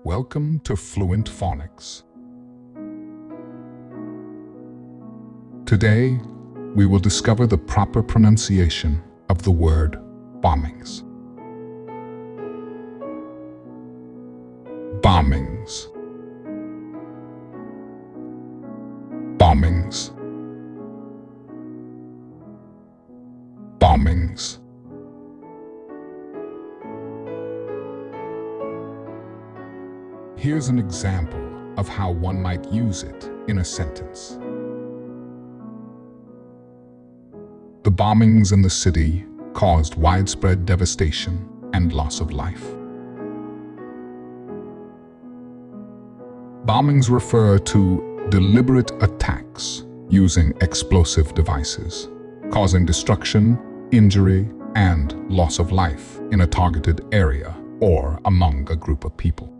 Welcome to Fluent Phonics. Today, we will discover the proper pronunciation of the word bombings. Bombings. Bombings. Bombings. Here's an example of how one might use it in a sentence. The bombings in the city caused widespread devastation and loss of life. Bombings refer to deliberate attacks using explosive devices, causing destruction, injury, and loss of life in a targeted area or among a group of people.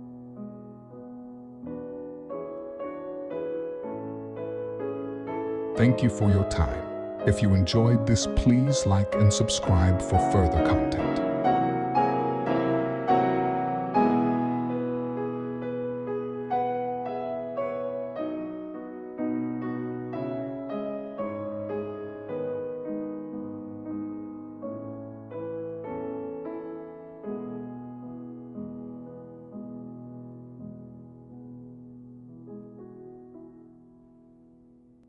Thank you for your time. If you enjoyed this, please like and subscribe for further content.